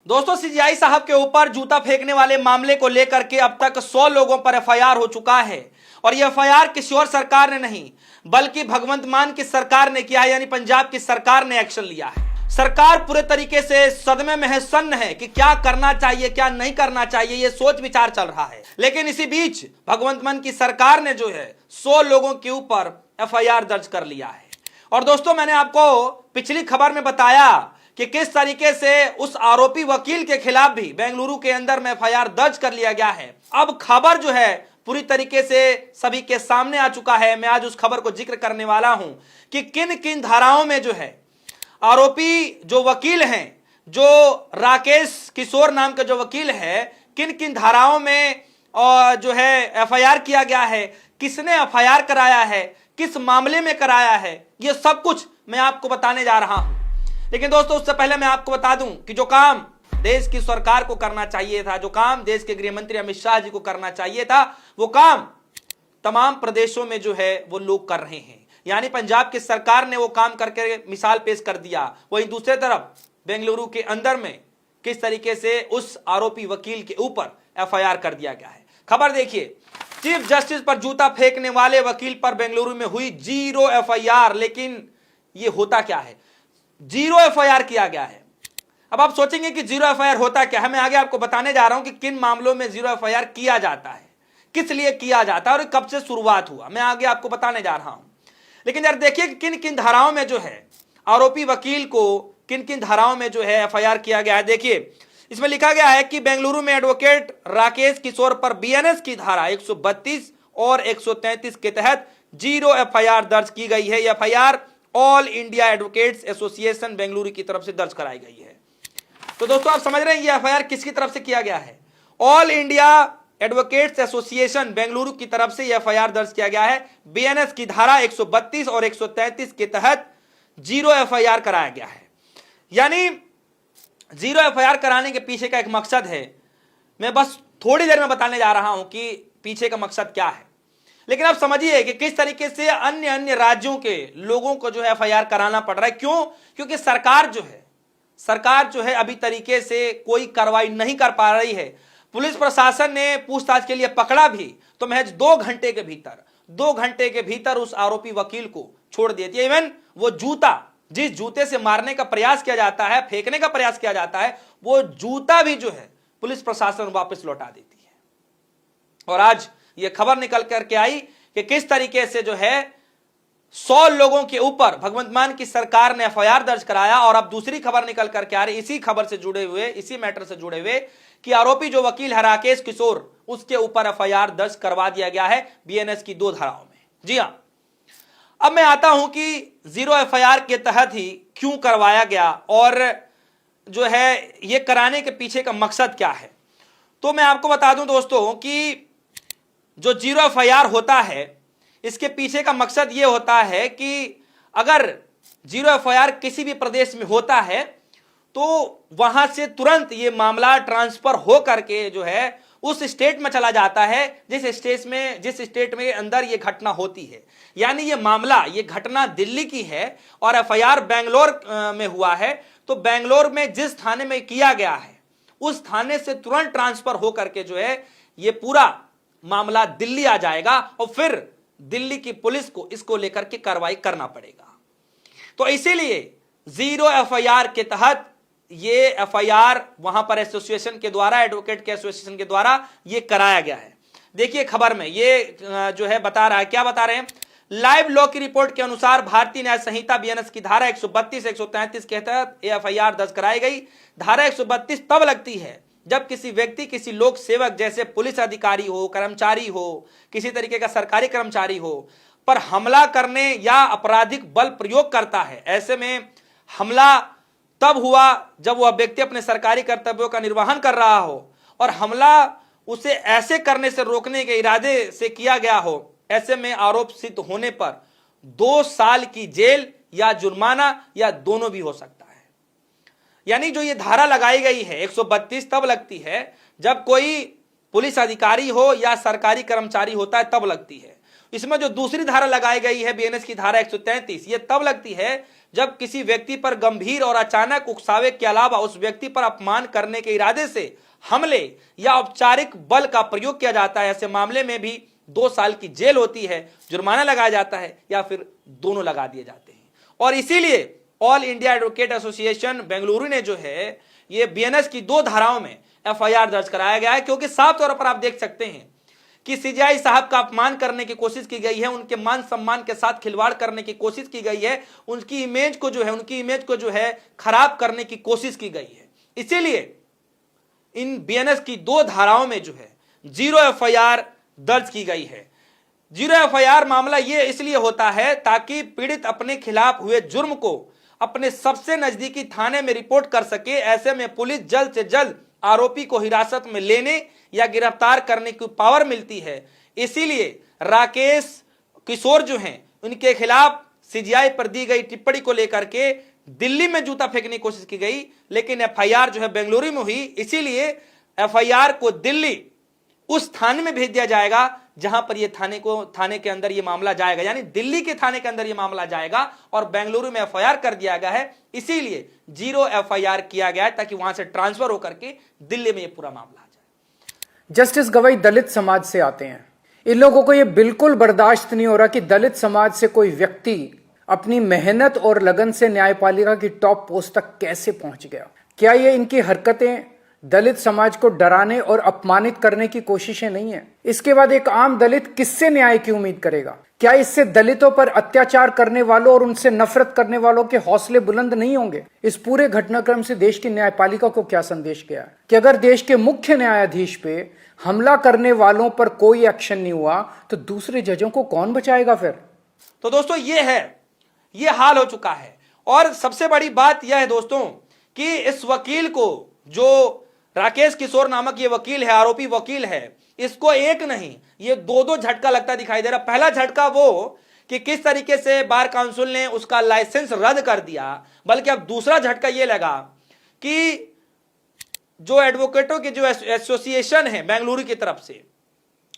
दोस्तों, सीजीआई साहब के ऊपर जूता फेंकने वाले मामले को लेकर के अब तक 100 लोगों पर एफआईआर हो चुका है और यह एफआईआर किसी और सरकार ने नहीं बल्कि भगवंत मान की सरकार ने किया है, यानी पंजाब की सरकार ने एक्शन लिया है। सरकार पूरे तरीके से सदमे में है, सन्न है कि क्या करना चाहिए क्या नहीं करना चाहिए, यह सोच विचार चल रहा है। लेकिन इसी बीच भगवंत मान की सरकार ने जो है 100 लोगों के ऊपर एफआईआर दर्ज कर लिया है। और दोस्तों, मैंने आपको पिछली खबर में बताया कि किस तरीके से उस आरोपी वकील के खिलाफ भी बेंगलुरु के अंदर में एफआईआर दर्ज कर लिया गया है। अब खबर जो है पूरी तरीके से सभी के सामने आ चुका है। मैं आज उस खबर को जिक्र करने वाला हूं कि किन किन धाराओं में जो है आरोपी जो वकील हैं, जो राकेश किशोर नाम के जो वकील है, किन किन धाराओं में जो है एफआईआर किया गया है, किसने एफआईआर कराया है, किस मामले में कराया है, यह सब कुछ मैं आपको बताने जा रहा हूं। लेकिन दोस्तों, उससे पहले मैं आपको बता दूं कि जो काम देश की सरकार को करना चाहिए था, जो काम देश के गृह मंत्री अमित शाह जी को करना चाहिए था, वो काम तमाम प्रदेशों में जो है वो लोग कर रहे हैं। यानी पंजाब की सरकार ने वो काम करके मिसाल पेश कर दिया। वहीं दूसरे तरफ बेंगलुरु के अंदर में किस तरीके से उस आरोपी वकील के ऊपर एफआईआर कर दिया गया है। खबर देखिए, चीफ जस्टिस पर जूता फेंकने वाले वकील पर बेंगलुरु में हुई 0 एफआईआर। लेकिन ये होता क्या है? 0 एफआईआर किया गया है। अब आप सोचेंगे कि 0 एफआईआर होता क्या है। मैं आगे आपको बताने जा रहा हूं कि किन मामलों में 0 एफआईआर किया जाता है, किस लिए किया जाता है और कब से शुरुआत हुआ, मैं आगे आपको बताने जा रहा हूं। लेकिन यार देखिए कि किन किन धाराओं में जो है आरोपी वकील को किन किन धाराओं में जो है एफआईआर किया गया है। देखिए, इसमें लिखा गया है कि बेंगलुरु में एडवोकेट राकेश किशोर पर बीएनएस की धारा 132 और 133 के तहत 0 एफआईआर दर्ज की गई है। यह FIR all India advocates association Bengaluru की तरफ से दर्ज कराई गई है। तो दोस्तों, आप समझ रहे हैं ये एफआईआर किसकी तरफ से किया गया है? All India advocates association Bengaluru की तरफ से यह एफआईआर दर्ज किया गया है। बीएनएस की धारा 132 और 133 के तहत 0 एफआईआर कराया गया है। यानी 0 एफआईआर कराने के पीछे का एक मकसद है। मैं बस थोड़ी देर में बताने जा रहा हूं कि पीछे का मकसद क्या है। लेकिन आप समझिए कि किस तरीके से अन्य अन्य राज्यों के लोगों को जो है एफआईआर कराना पड़ रहा है। क्यों? क्योंकि सरकार जो है अभी तरीके से कोई कार्रवाई नहीं कर पा रही है। पुलिस प्रशासन ने पूछताछ के लिए पकड़ा भी तो महज 2 घंटे के भीतर उस आरोपी वकील को छोड़ देती है। इवन वो जूता, जिस जूते से मारने का प्रयास किया जाता है, फेंकने का प्रयास किया जाता है, वो जूता भी जो है पुलिस प्रशासन वापस लौटा देती है। और आज ये खबर निकल करके आई कि किस तरीके से जो है 100 लोगों के ऊपर भगवंत मान की सरकार ने एफआईआर दर्ज कराया। और अब दूसरी खबर निकल करके आ रही इसी खबर से जुड़े हुए, इसी मैटर से जुड़े हुए, कि आरोपी जो वकील है राकेश किशोर, उसके ऊपर एफआईआर दर्ज करवा दिया गया है बीएनएस की 2 धाराओं में। जी हां, अब मैं आता हूं कि 0 एफआईआर के तहत ही क्यों करवाया गया और जो है ये कराने के पीछे का मकसद क्या है। तो मैं आपको बता दूं दोस्तों कि जो 0 एफआईआर होता है, इसके पीछे का मकसद यह होता है कि अगर 0 एफआईआर किसी भी प्रदेश में होता है तो वहां से तुरंत ये मामला ट्रांसफर हो करके जो है उस स्टेट में चला जाता है जिस स्टेट में अंदर ये घटना होती है। यानी ये मामला, ये घटना दिल्ली की है और एफआईआर बेंगलोर में हुआ है, तो बेंगलोर में जिस थाने में किया गया है उस थाने से तुरंत ट्रांसफर हो करके जो है ये पूरा मामला दिल्ली आ जाएगा और फिर दिल्ली की पुलिस को इसको लेकर के कार्रवाई करना पड़ेगा। तो इसीलिए 0 एफआईआर के तहत ये एफआईआर वहां पर एसोसिएशन के द्वारा, एडवोकेट के एसोसिएशन के द्वारा ये कराया गया है। देखिए खबर में ये जो है बता रहा है, क्या बता रहे हैं? लाइव लॉ की रिपोर्ट के अनुसार भारतीय न्याय संहिता बीएनएस की धारा 132 133 के तहत एफआईआर दर्ज कराई गई। धारा 132 तब लगती है जब किसी व्यक्ति, किसी लोक सेवक जैसे पुलिस अधिकारी हो, कर्मचारी हो, किसी तरीके का सरकारी कर्मचारी हो, पर हमला करने या आपराधिक बल प्रयोग करता है। ऐसे में हमला तब हुआ जब वह व्यक्ति अपने सरकारी कर्तव्यों का निर्वहन कर रहा हो और हमला उसे ऐसे करने से रोकने के इरादे से किया गया हो। ऐसे में आरोप सिद्ध होने पर 2 साल की जेल या जुर्माना या दोनों भी हो सकता है। यानी जो ये धारा लगाई गई है 132 तब लगती है जब कोई पुलिस अधिकारी हो या सरकारी कर्मचारी होता है, तब लगती है। इसमें जो दूसरी धारा लगाई गई है बीएनएस की धारा 133, ये तब लगती है जब किसी व्यक्ति पर गंभीर और अचानक उकसावे के अलावा उस व्यक्ति पर अपमान करने के इरादे से हमले या औपचारिक बल का प्रयोग किया जाता है, ऐसे मामले में भी 2 साल की जेल होती है, जुर्माना लगाया जाता है या फिर दोनों लगा दिए जाते हैं। और इसीलिए all India advocate association Bengaluru ने जो है ये बीएनएस की 2 धाराओं में एफआईआर दर्ज कराया गया है, क्योंकि साफ तौर पर आप देख सकते हैं कि सीजेआई साहब का अपमान करने की कोशिश की गई है, उनके मान सम्मान के साथ खिलवाड़ करने की कोशिश की गई है, उनकी इमेज को जो है खराब करने की कोशिश की गई है। इसीलिए इन बीएनएस की 2 धाराओं में जो है 0 एफआईआर दर्ज की गई है। 0 एफआईआर मामला यह इसलिए होता है ताकि पीड़ित अपने खिलाफ हुए जुर्म को अपने सबसे नजदीकी थाने में रिपोर्ट कर सके। ऐसे में पुलिस जल्द से जल्द आरोपी को हिरासत में लेने या गिरफ्तार करने की पावर मिलती है। इसीलिए राकेश किशोर जो हैं उनके खिलाफ सीजीआई पर दी गई टिप्पणी को लेकर के दिल्ली में जूता फेंकने की कोशिश की गई, लेकिन एफआईआर जो है बेंगलुरु में हुई। इसीलिए एफआईआर को दिल्ली उस थाने में भेज दिया जाएगा जहां पर ये थाने के अंदर ये मामला जाएगा, यानी दिल्ली के थाने के अंदर ये मामला जाएगा और बेंगलुरु में एफआईआर कर दिया गया है। इसीलिए 0 एफआईआर किया गया है ताकि वहां से ट्रांसफर होकर के दिल्ली में ये पूरा मामला आ जाए। जस्टिस गवाई दलित समाज से आते हैं। इन लोगों को यह बिल्कुल बर्दाश्त नहीं हो रहा कि दलित समाज से कोई व्यक्ति अपनी मेहनत और लगन से न्यायपालिका की टॉप पोस्ट तक कैसे पहुंच गया। क्या ये इनकी हरकतें दलित समाज को डराने और अपमानित करने की कोशिशें नहीं है? इसके बाद एक आम दलित किससे न्याय की उम्मीद करेगा? क्या इससे दलितों पर अत्याचार करने वालों और उनसे नफरत करने वालों के हौसले बुलंद नहीं होंगे? इस पूरे घटनाक्रम से देश की न्यायपालिका को क्या संदेश गया है कि अगर देश के मुख्य न्यायाधीश पे हमला करने वालों पर कोई एक्शन नहीं हुआ तो दूसरे जजों को कौन बचाएगा फिर? तो दोस्तों ये हाल हो चुका है। और सबसे बड़ी बात यह है दोस्तों कि इस वकील को, जो राकेश किशोर नामक ये वकील है, आरोपी वकील है, इसको एक नहीं ये 2 झटका लगता दिखाई दे रहा। पहला झटका वो कि किस तरीके से बार काउंसिल ने उसका लाइसेंस रद्द कर दिया, बल्कि अब दूसरा झटका ये लगा कि जो एडवोकेटों की जो एसोसिएशन है बेंगलुरु की तरफ से,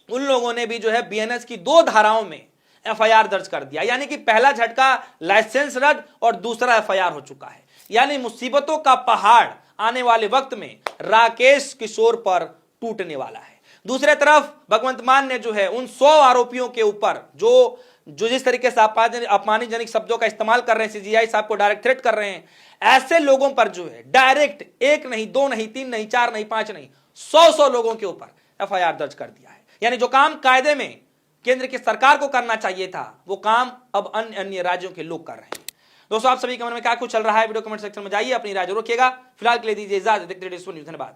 उन लोगों ने भी जो है बीएनएस की 2 धाराओं में एफआईआर दर्ज कर दिया। यानी कि पहला झटका लाइसेंस रद्द और दूसरा एफआईआर हो चुका है। यानी मुसीबतों का पहाड़ आने वाले वक्त में राकेश किशोर पर टूटने वाला है। दूसरे तरफ भगवंत मान ने जो है उन 100 आरोपियों के ऊपर जो जिस तरीके से अपमानजनक शब्दों का इस्तेमाल कर रहे हैं, सीजीआई साहब को डायरेक्ट थ्रेट कर रहे हैं, ऐसे लोगों पर जो है डायरेक्ट 1 नहीं 2 नहीं 3 नहीं 4 नहीं 5 नहीं 100 लोगों के ऊपर एफआईआर दर्ज कर दिया है। यानी जो काम कायदे में केंद्र की सरकार को करना चाहिए था, वो काम अब अन्य राज्यों के लोग कर रहे हैं। दोस्तों, आप सभी के मन में क्या कुछ चल रहा है, वीडियो कमेंट सेक्शन में जाइए, अपनी राय जरूर रखिएगा। फिलहाल के लिए दीजिए इजाजत। देखते रहिए न्यूज़। धन्यवाद।